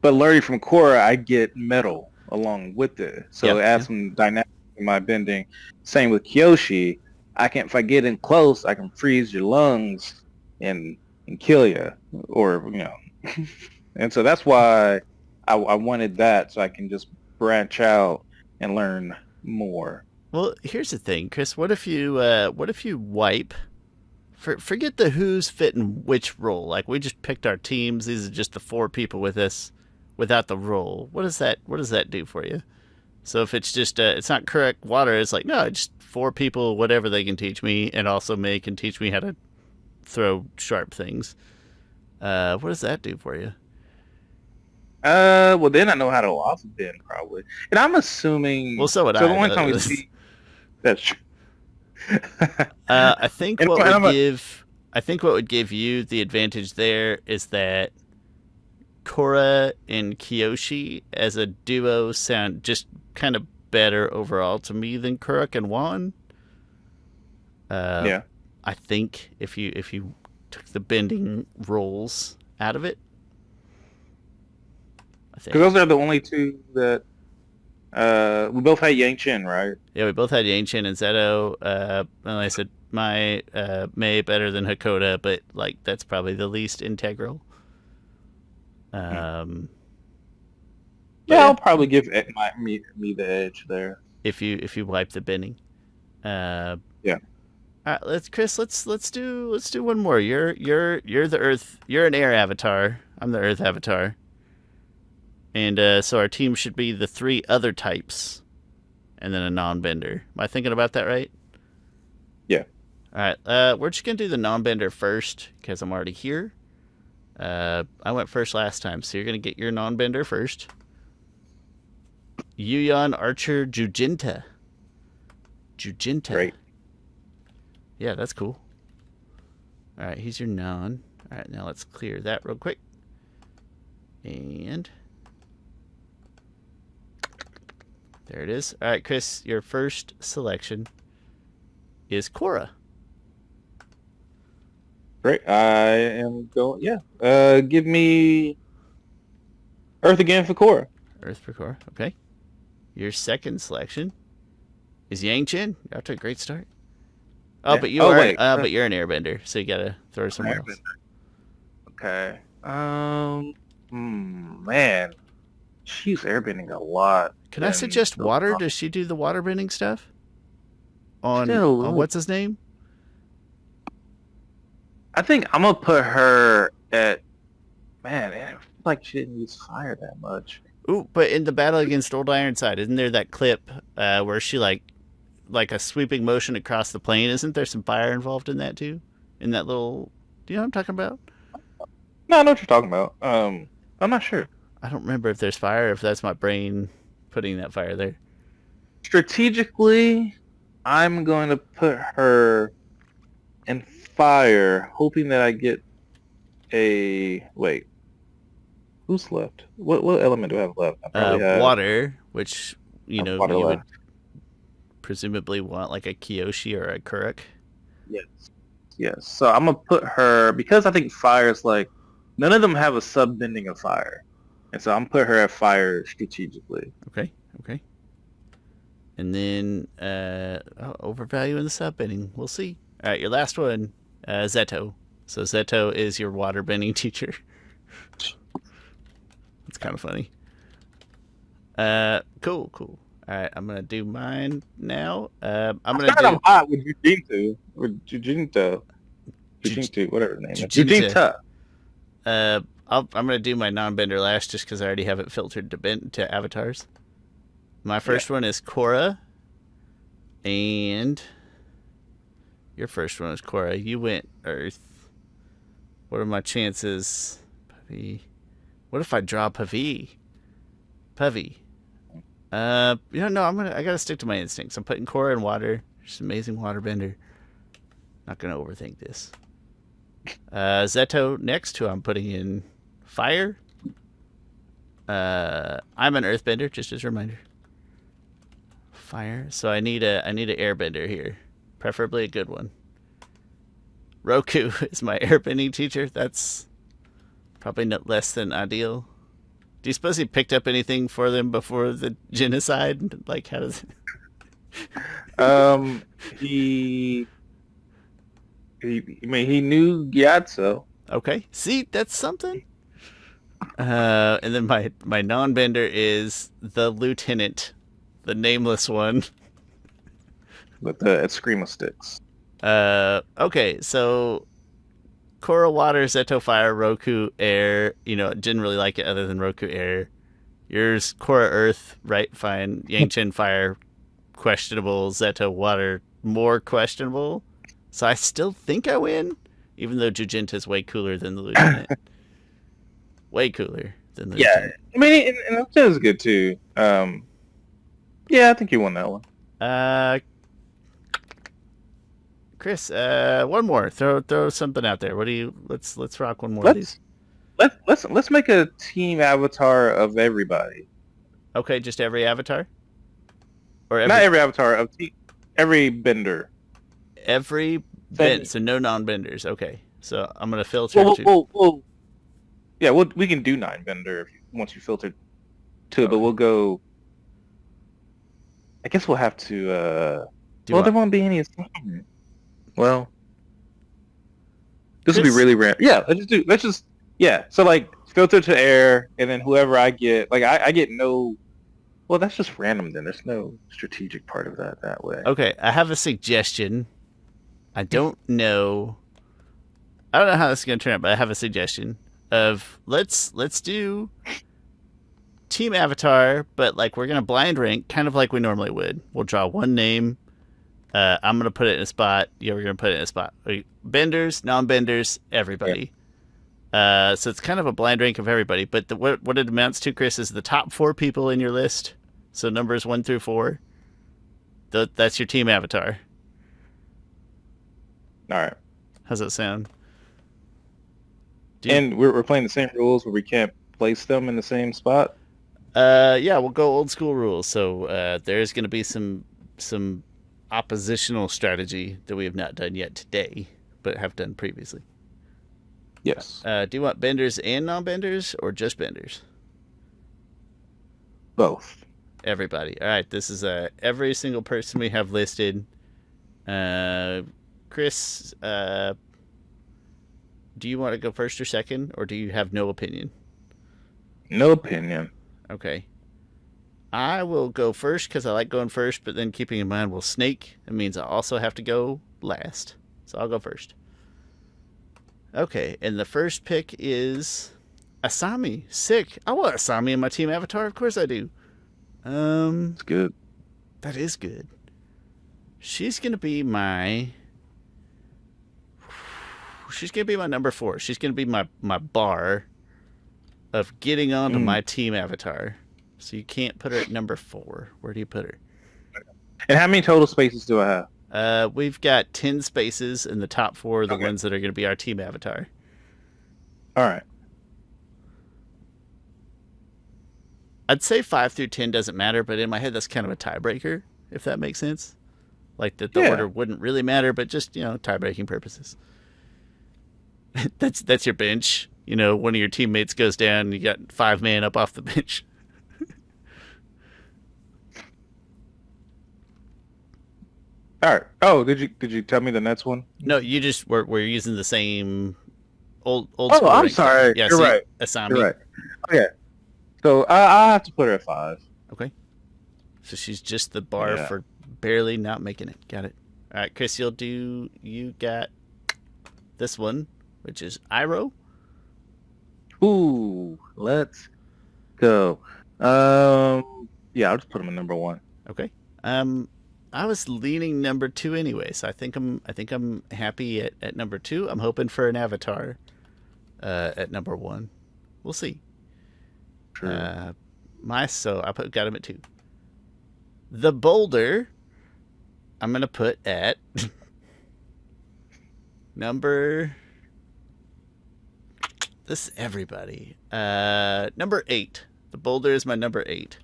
B: but learning from Korra, I get metal along with it, so it adds some dynamic in my bending. Same with Kyoshi. If I get in close, I can freeze your lungs and kill you, or and so that's why I wanted that, so I can just branch out and learn more.
A: Well, here's the thing, Chris. What if you wipe? Forget the who's fitting which role. Like, we just picked our teams. These are just the 4 people with us, without the role. What does that do for you? So if it's just it's not correct water, it's like, no, just 4 people, whatever they can teach me, and also May can teach me how to throw sharp things. What does that do for you?
B: Well, then I know how to also bend, probably. And I'm assuming...
A: Well, so would I.
B: The one time we see... That's true.
A: I think what would give you the advantage there is that Korra and Kyoshi as a duo sound just kind of better overall to me than Kuruk and Juan. I think if you took the bending roles out of it,
B: because those are the only 2 that we both had Yang Chen, right?
A: Yeah, we both had Yang Chen and Zeto. Well, I said my May better than Hakoda, but like that's probably the least integral.
B: Yeah, I'll probably give me the edge there.
A: If you wipe the bending.
B: Yeah.
A: All right, Chris. Let's do one more. You're the Earth. You're an air avatar. I'm the Earth avatar. And so our team should be the 3 other types, and then a non-bender. Am I thinking about that right?
B: Yeah.
A: All right. We're just gonna do the non-bender first because I'm already here. I went first last time, so you're gonna get your non-bender first. Yuyan Archer Jujinta.
B: Great.
A: Yeah, that's cool. All right, he's your non. All right, now let's clear that real quick. And there it is. All right, Chris, your first selection is Korra.
B: Great. I am going. Yeah. Give me Earth again for Korra.
A: Earth for Korra. Okay. Your second selection is Yang Chen. You're off to a great start. Oh, yeah. But you are. Wait. But you're an Airbender, so you gotta throw somewhere else.
B: Okay. Man, she's airbending a lot.
A: Can I suggest water? Does she do the water bending stuff? On what's his name?
B: I think I'm gonna put her at. Man, I feel like she didn't use fire that much.
A: Ooh, but in the battle against Old Ironside, isn't there that clip where she like a sweeping motion across the plane? Isn't there some fire involved in that too? In that little, do you know what I'm talking about?
B: No, I know what you're talking about. I'm not sure.
A: I don't remember if there's fire, if that's my brain putting that fire there.
B: Strategically, I'm going to put her in fire, hoping that I get a... Wait. Who's left? What element do I have left? I
A: have water, which, you would presumably want like a Kyoshi or a Kuruk.
B: Yes. So I'm going to put her... Because I think fire is like... None of them have a sub-bending of fire. And so I'm going to put her at fire strategically.
A: Okay. And then overvaluing the sub-bending. We'll see. All right, your last one, Zeto. So Zeto is your water bending teacher. It's kind of funny. Cool. All right, I'm gonna do mine now. I'm
B: hot with Jujinta, whatever the name is. Jujinta.
A: I'm gonna do my non-bender last, just because I already have it filtered to avatars. My first one is Korra, and your first one is Korra. You went Earth. What are my chances? Pavi. What if I draw Pavi? No, I gotta stick to my instincts. I'm putting Korra in water. She's an amazing waterbender. Not gonna overthink this. Zeto next, who I'm putting in fire. I'm an earthbender, just as a reminder. Fire. So I need an airbender here, preferably a good one. Roku is my airbending teacher. That's probably not less than ideal. Do you suppose he picked up anything for them before the genocide? Like, how does?
B: He knew Gyatso.
A: Okay, see, that's something. And then my non-bender is the lieutenant, the nameless one.
B: With the Eskrima sticks.
A: Okay, so Korra water, Zeto fire, Roku air. Didn't really like it other than Roku air. Yours Korra earth, right? Fine. Yangchen fire, questionable. Zeto water, more questionable. So I still think I win, even though Jujinta's way cooler than the lieutenant. Way cooler than the lieutenant.
B: I mean, and that was good too. Yeah, I think you won that one.
A: Chris, one more. Throw something out there. What do you? Let's rock one more of these.
B: Let's make a team avatar of everybody.
A: Okay, just every avatar, or
B: not every avatar of every bender.
A: Every bend, so no non-benders. Okay, so I'm gonna filter.
B: Yeah, we can do 9-bender once you filter to it, but we'll go. I guess we'll have to. There won't be any assignment. Well, this will be really random. Yeah, let's just. So like filter to air, and then whoever I get, like I get no. Well, that's just random. Then there's no strategic part of that way.
A: Okay, I have a suggestion. I don't know how this is gonna turn out, but I have a suggestion of let's do team avatar, but like we're gonna blind rank, kind of like we normally would. We'll draw one name. I'm gonna put it in a spot. We're gonna put it in a spot. Benders, non-benders, everybody. Yeah. So it's kind of a blind rank of everybody. But what it amounts to, Chris, is the top 4 people in your list. So numbers 1 through 4. That's your team avatar.
B: All right.
A: How's that sound?
B: And we're playing the same rules where we can't place them in the same spot?
A: Yeah, we'll go old school rules. So there's going to be some oppositional strategy that we have not done yet today, but have done previously.
B: Yes.
A: Do you want benders and non-benders, or just benders?
B: Both.
A: Everybody. All right, this is every single person we have listed. Chris, do you want to go first or second, or do you have no opinion?
B: No opinion.
A: Okay. I will go first because I like going first, but then keeping in mind we'll snake. It means I also have to go last. So I'll go first. Okay, and the first pick is Asami. Sick. I want Asami in my team avatar. Of course I do.
B: It's good.
A: That is good. She's gonna be my number 4. She's gonna be my bar of getting onto my team avatar. So you can't put her at number 4. Where do you put her?
B: And how many total spaces do I have?
A: We've got 10 spaces, and the top 4 are the ones that are going to be our team avatar.
B: All right.
A: I'd say 5 through 10 doesn't matter, but in my head that's kind of a tiebreaker, if that makes sense. Like that the order wouldn't really matter, but just, tie-breaking purposes. That's your bench. One of your teammates goes down, and you got 5 man up off the bench.
B: All right. Oh, did you tell me the next one?
A: No, you just we're using the same old
B: Oh,
A: school
B: I'm
A: rank.
B: sorry.
A: Yeah,
B: You're right.
A: Asami.
B: You're right. Okay. So I'll have to put her at 5.
A: Okay. So she's just the bar for barely not making it. Got it. All right, Chris, you got this one, which is Iroh.
B: Ooh, let's go. Yeah, I'll just put him in number 1.
A: Okay. I was leaning number 2 anyway, so I think I'm happy at number 2. I'm hoping for an avatar at number 1. We'll see.
B: True.
A: Got him at 2. The boulder, I'm going to put at number... This is everybody. Number 8. The boulder is my number 8.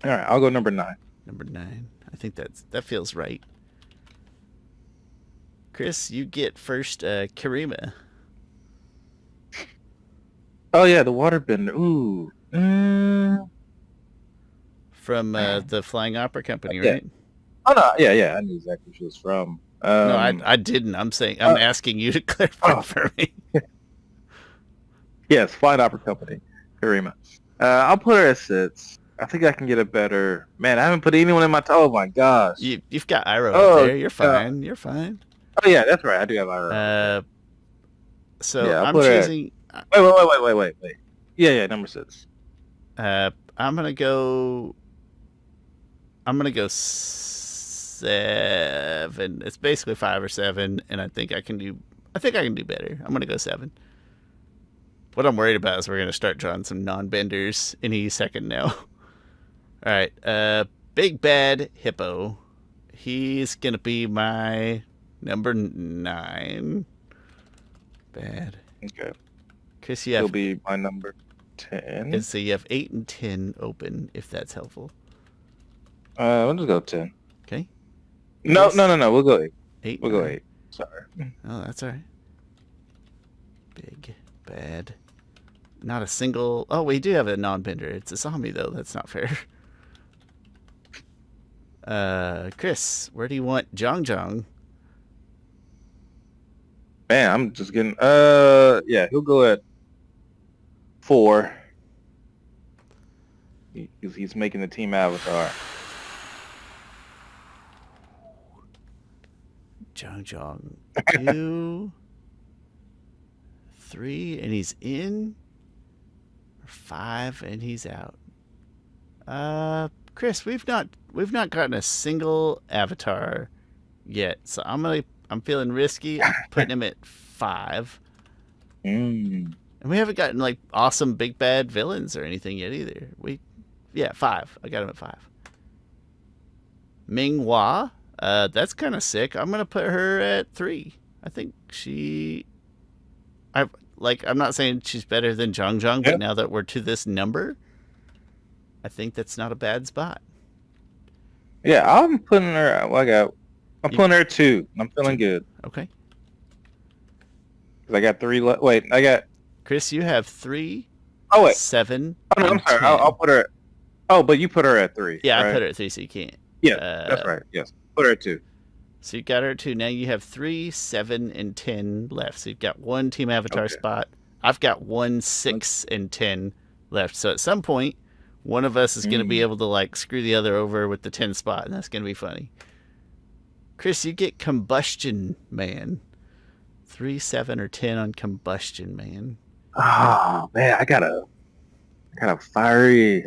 B: All right, I'll go number 9.
A: Number 9. I think that feels right. Chris, you get first Kirima.
B: Oh, yeah, the waterbender. Ooh.
A: From the Flying Opera Company,
B: yeah.
A: right?
B: Oh, no. Yeah. I knew exactly who she was from.
A: No, I didn't. I'm asking you to clarify for me.
B: Yes, Flying Opera Company. Kirima. I'll put her at 6. I think I can get a better... Man, I haven't put anyone in my... Oh, my gosh.
A: You've got Iroh up there. You're fine. You're fine.
B: Oh, yeah, that's right. I do have Iroh.
A: So
B: yeah,
A: I'm choosing...
B: Wait. Yeah, number 6.
A: I'm gonna go 7. It's basically 5 or 7, and I think I can do better. I'm gonna go 7. What I'm worried about is we're gonna start drawing some non-benders any second now. All right, Big Bad Hippo. He's gonna be my number 9. Bad.
B: Okay.
A: Chris,
B: He'll be my number 10.
A: And so you have 8 and 10 open, if that's helpful.
B: We'll just go 10.
A: Okay.
B: No. We'll go 8.
A: 8.
B: We'll go 8. Sorry.
A: Oh, that's all right. Big Bad. Not a single... Oh, we do have a non-bender. It's a zombie, though. That's not fair. Chris, where do you want Jong?
B: Man, I'm just getting... Yeah, he'll go at 4. He's making the team avatar.
A: Jong. 2, 3, and he's in. 5, and he's out. Chris, we've not gotten a single avatar yet, so I'm feeling risky. I'm putting him at 5. And we haven't gotten like awesome big bad villains or anything yet either. 5. I got him at 5. Ming Hua, that's kind of sick. I'm gonna put her at 3. I think I'm not saying she's better than Jong, but now that we're to this number, I think that's not a bad spot.
B: Yeah, I'm putting her. I'm putting her at 2. I'm feeling good.
A: Okay.
B: I got 3. Wait, I got.
A: Chris, you have 3.
B: Oh wait,
A: 7.
B: Oh no, I'm sorry. I'll put her. Oh, but you put her at 3.
A: Yeah,
B: right?
A: I put her at 3, so you can't.
B: Yeah, that's right. Yes, put her at 2.
A: So you got her at 2. Now you have 3, 7, and 10 left. So you've got 1 team avatar spot. I've got 1, 6, and 10 left. So at some point, one of us is going to be able to like screw the other over with the 10 spot, and that's going to be funny. Chris, you get Combustion Man. 3, 7, or 10 on Combustion Man.
B: Oh man, I got a fiery.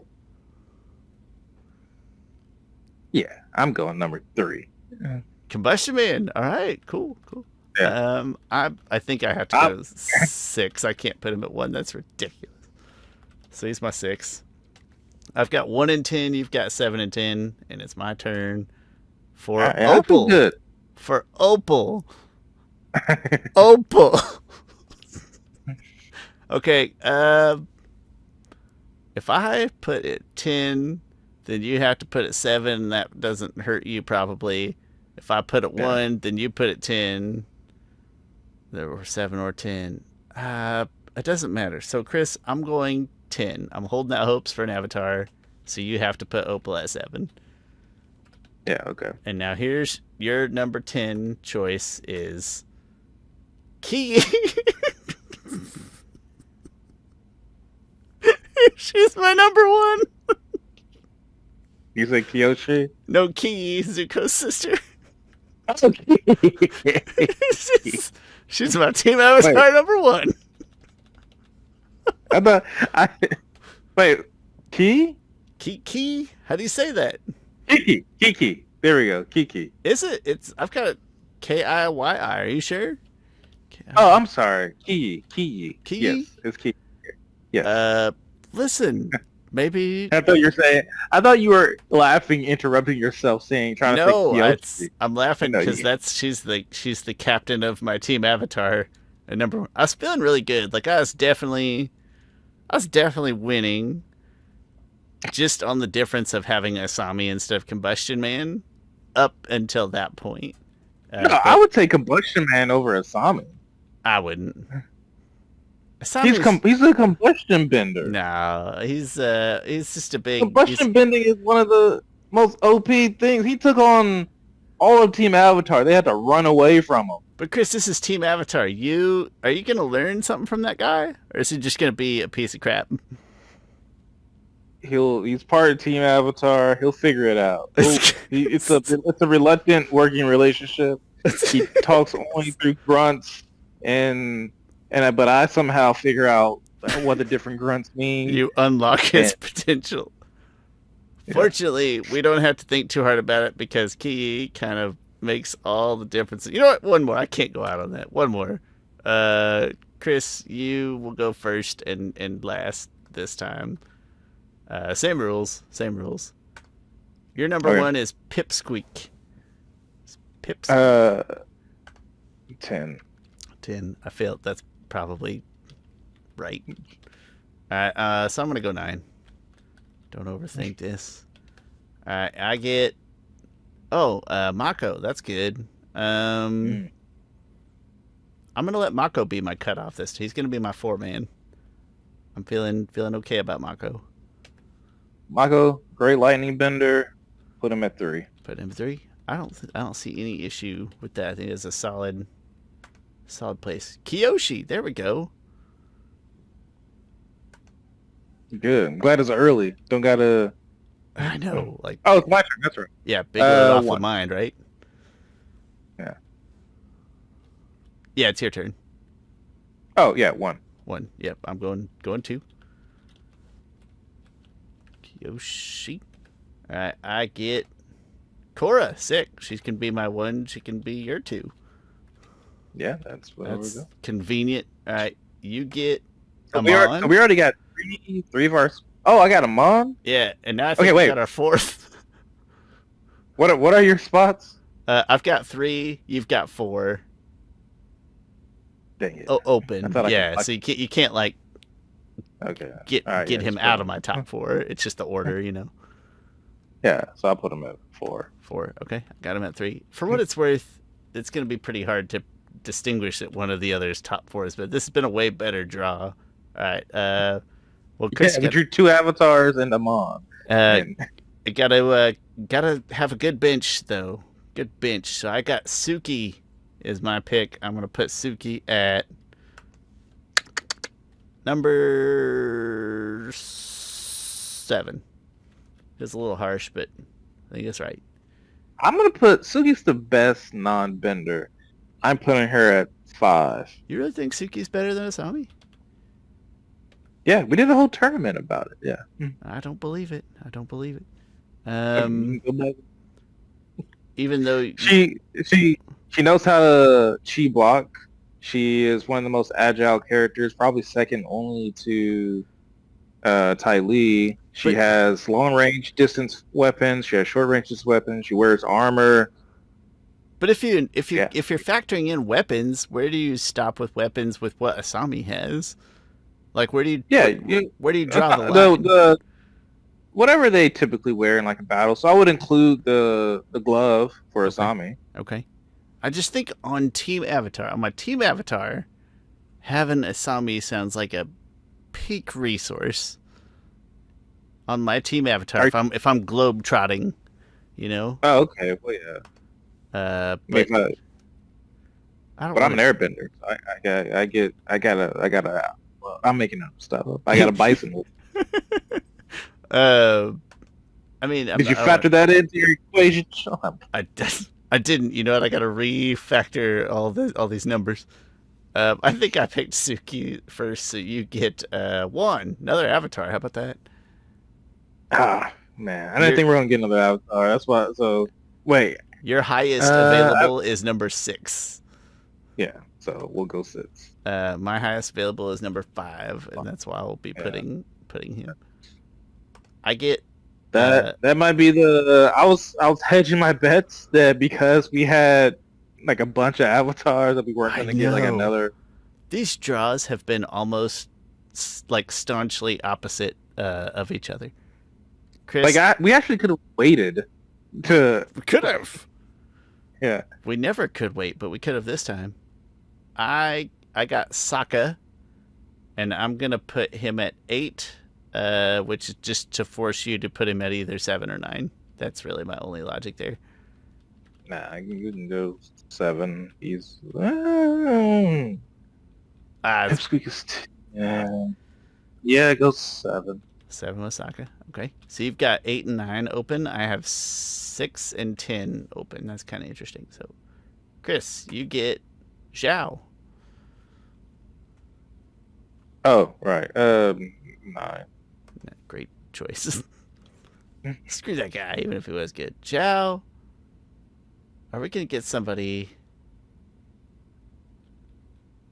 B: Yeah, I'm going number 3.
A: Combustion Man. All right, cool. Yeah. I think I have to go 6. I can't put him at 1. That's ridiculous. So he's my 6. I've got 1 and 10. You've got 7 and 10, and it's my turn for Opal.
B: Good.
A: For Opal. Opal. Okay. If I put it 10, then you have to put it 7. That doesn't hurt you probably. If I put it 1, then you put it 10. There were 7 or 10. It doesn't matter. So, Chris, I'm going 10. I'm holding out hopes for an avatar. So you have to put Opal at 7.
B: Yeah, okay.
A: And now here's your number 10 choice is Key. She's my number 1.
B: You say Kyoshi?
A: No, Key, Zuko's sister. She's my team avatar number 1.
B: Wait, Key?
A: Kiki? How do you say that?
B: Kiki. There we go. Kiki.
A: Is it? I've got it Kiyi. Are you sure?
B: Oh, I'm sorry. Kiyi.
A: Kiyi?
B: Yes, it's Kiyi. Yes.
A: Listen, maybe.
B: I thought you were laughing, interrupting yourself, trying to say
A: No,
B: Kyoshi.
A: I'm laughing
B: No,
A: because she's the captain of my team Avatar. And number one, I was feeling really good. Like I was definitely winning, just on the difference of having Asami instead of Combustion Man, up until that point.
B: No, I would take Combustion Man over Asami.
A: I wouldn't.
B: He's a combustion bender.
A: No, he's just a big.
B: Combustion bending is one of the most OP things. He took on all of Team Avatar. They had to run away from him.
A: But Chris, this is Team Avatar. Are you gonna learn something from that guy, or is he just gonna be a piece of crap?
B: He's part of Team Avatar. He'll figure it out. It's a reluctant working relationship. He talks only through grunts, but I somehow figure out what the different grunts mean.
A: You unlock his potential. Yeah. Fortunately, we don't have to think too hard about it because Ki kind of makes all the difference. You know what? One more. I can't go out on that. One more. Chris, you will go first and last this time. Same rules. Your number one is Pipsqueak. Pipsqueak.
B: 10.
A: 10. I feel that's probably right. Alright, so I'm gonna go 9. Don't overthink this. Alright, I get Mako, that's good. I'm gonna let Mako be my cutoff this. He's gonna be my 4-man. I'm feeling okay about Mako.
B: Mako, great lightning bender. Put him at 3.
A: Put him 3? I don't see any issue with that. I think it's a solid place. Kyoshi, there we go.
B: Good. I'm glad it's early. Don't gotta.
A: I know. Like.
B: Oh, it's my turn. That's right.
A: Yeah, big load off the mind, right?
B: Yeah.
A: Yeah, it's your turn.
B: Oh yeah, 1.
A: 1. Yep, I'm going 2. Kyoshi. All right, I get Korra. Sick. She can be my 1. She can be your 2.
B: Yeah, that's
A: convenient. All right, you get
B: Amon. We already got 3 of our. Oh, I got Amon.
A: Yeah, and now I think we got our 4th.
B: What are your spots?
A: I've got 3. You've got 4.
B: Dang it.
A: Open. Yeah, so you can't like.
B: Okay.
A: Get him out of my top 4. It's just the order, you know.
B: Yeah, so I'll put him at 4.
A: 4. Okay, got him at 3. For what it's worth, it's going to be pretty hard to distinguish at one of the other's top 4s, but this has been a way better draw. All right. Well, Chris,
B: we drew 2 avatars and Amon.
A: Gotta have a good bench though. Good bench. So I got Suki is my pick. I'm gonna put Suki at number 7. It's a little harsh, but I think it's right.
B: I'm gonna put Suki's the best non-bender. I'm putting her at 5.
A: You really think Suki's better than Asami?
B: Yeah, we did a whole tournament about it. Yeah.
A: I don't believe it. Even though
B: she knows how to chi block. She is one of the most agile characters, probably second only to Ty Lee. She has long range distance weapons. She has short range distance weapons. She wears armor.
A: But if you're factoring in weapons, where do you stop with weapons with what Asami has? Like where do you where do you draw the line?
B: The whatever they typically wear in like a battle. So I would include the glove for Asami.
A: Okay. I just think on my Team Avatar, having Asami sounds like a peak resource. On my Team Avatar, if I'm globe trotting, you know.
B: Oh, okay. Well, yeah.
A: But
B: I'm an airbender. I gotta. Well, I'm making up stuff up. I got a bison.
A: I mean,
B: did you factor that into your equation, Shawn?
A: I didn't. You know what? I got to refactor all these numbers. I think I picked Suki first, so you get 1 another avatar. How about that?
B: Ah, man, I didn't think we were gonna get another avatar. That's why. So wait,
A: your highest available is number 6.
B: Yeah, so we'll go 6.
A: My highest available is number 5, and that's why I'll be putting him. I get
B: That might be the. I was hedging my bets that because we had like a bunch of avatars that we weren't
A: I
B: going to get like
A: know.
B: another.
A: These draws have been almost like staunchly opposite of each other. Chris,
B: We actually could have waited to.
A: we could have.
B: Yeah.
A: We never could wait, but we could have this time. I got Sokka, and I'm gonna put him at 8, which is just to force you to put him at either 7 or 9. That's really my only logic there.
B: Nah, you can go 7. He's. Pipsqueak is. Yeah, go 7.
A: 7 with Sokka. Okay. So you've got 8 and 9 open. I have 6 and 10 open. That's kind of interesting. So, Chris, you get Zhao.
B: Oh, right. 9.
A: Great choice. Screw that guy, even if he was good. Zhao. Are we going to get somebody...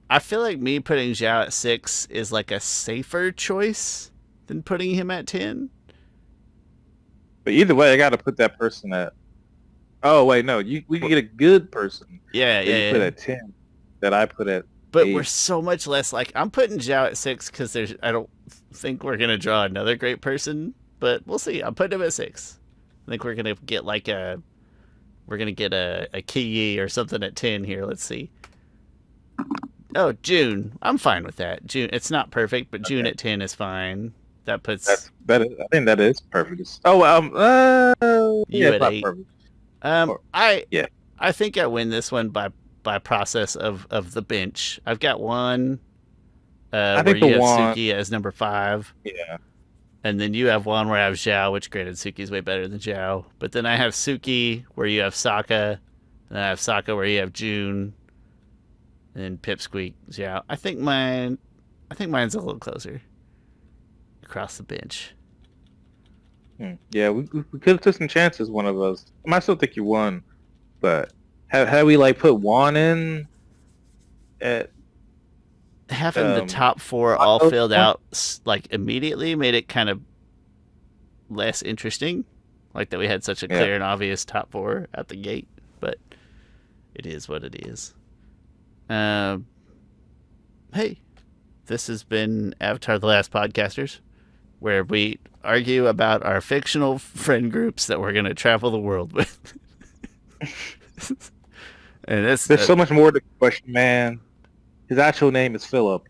A: I feel like me putting Zhao at 6 is like a safer choice than putting him at 10.
B: But either way, I got to put that person at. Oh wait, no, we can get a good person.
A: Yeah,
B: that you put at 10. That I put at.
A: But
B: 8.
A: we're so much less like I'm putting Zhao at 6 because I don't think we're gonna draw another great person, but we'll see. I'm putting him at 6. I think we're gonna get a Kiyi or something at 10 here. Let's see. Oh, June. I'm fine with that. June. It's not perfect, but June at 10 is fine. That puts
B: I think that is perfect. Oh,
A: you
B: it's
A: at
B: not
A: 8.
B: perfect.
A: I think I win this one by process of the bench. I've got one
B: I
A: where
B: think
A: you
B: the
A: have
B: one.
A: Suki as number 5.
B: Yeah.
A: And then you have one where I have Zhao, which granted Suki's way better than Zhao. But then I have Suki where you have Sokka, and I have Sokka where you have June, and then Pipsqueak, Zhao. I think mine's a little closer across the bench.
B: Yeah, we could have took some chances, one of us. I might still think you won, but had we like put Juan in at
A: Having the top 4 all filled out like immediately made it kind of less interesting. Like that we had such a clear and obvious top 4 at the gate, but it is what it is. Hey, this has been Avatar: The Last Podcasters, where we argue about our fictional friend groups that we're going to travel the world with. And
B: there's so much more to the question, man. His actual name is Philip.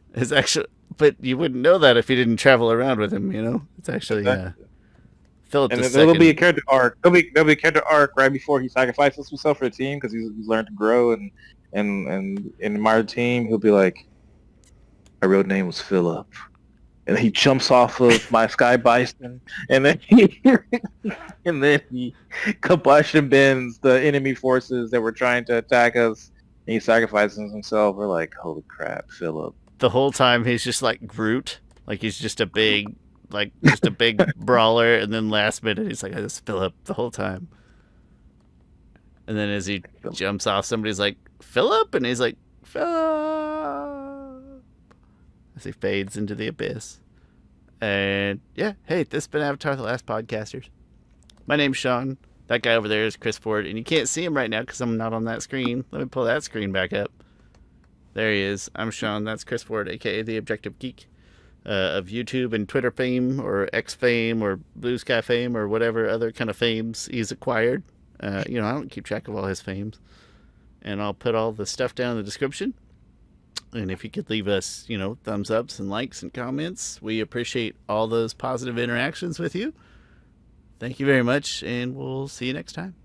A: But you wouldn't know that if you didn't travel around with him. You know, it's actually Philip.
B: And there'll be a character arc. There'll be a character arc right before he sacrifices himself for the team because he's learned to grow and admire the team. He'll be like, "My real name was Philip," and he jumps off of my sky bison, and then he combustion bends the enemy forces that were trying to attack us. And he sacrifices himself. We're like, holy crap, Philip.
A: The whole time he's just like Groot, like he's just a big brawler, and then last minute he's like, I just Philip the whole time. And then as he jumps off, somebody's like, Philip, and he's like, Philip, as he fades into the abyss. And yeah, hey, this has been Avatar: The Last Podcasters. My name's Shawn. That guy over there is Chris Ford, and you can't see him right now because I'm not on that screen. Let me pull that screen back up. There he is. I'm Shawn. That's Chris Ford, a.k.a. The Objective Geek, of YouTube and Twitter fame, or X fame, or Blue Sky fame, or whatever other kind of fames he's acquired. I don't keep track of all his fames. And I'll put all the stuff down in the description. And if you could leave us, thumbs ups and likes and comments, we appreciate all those positive interactions with you. Thank you very much, and we'll see you next time.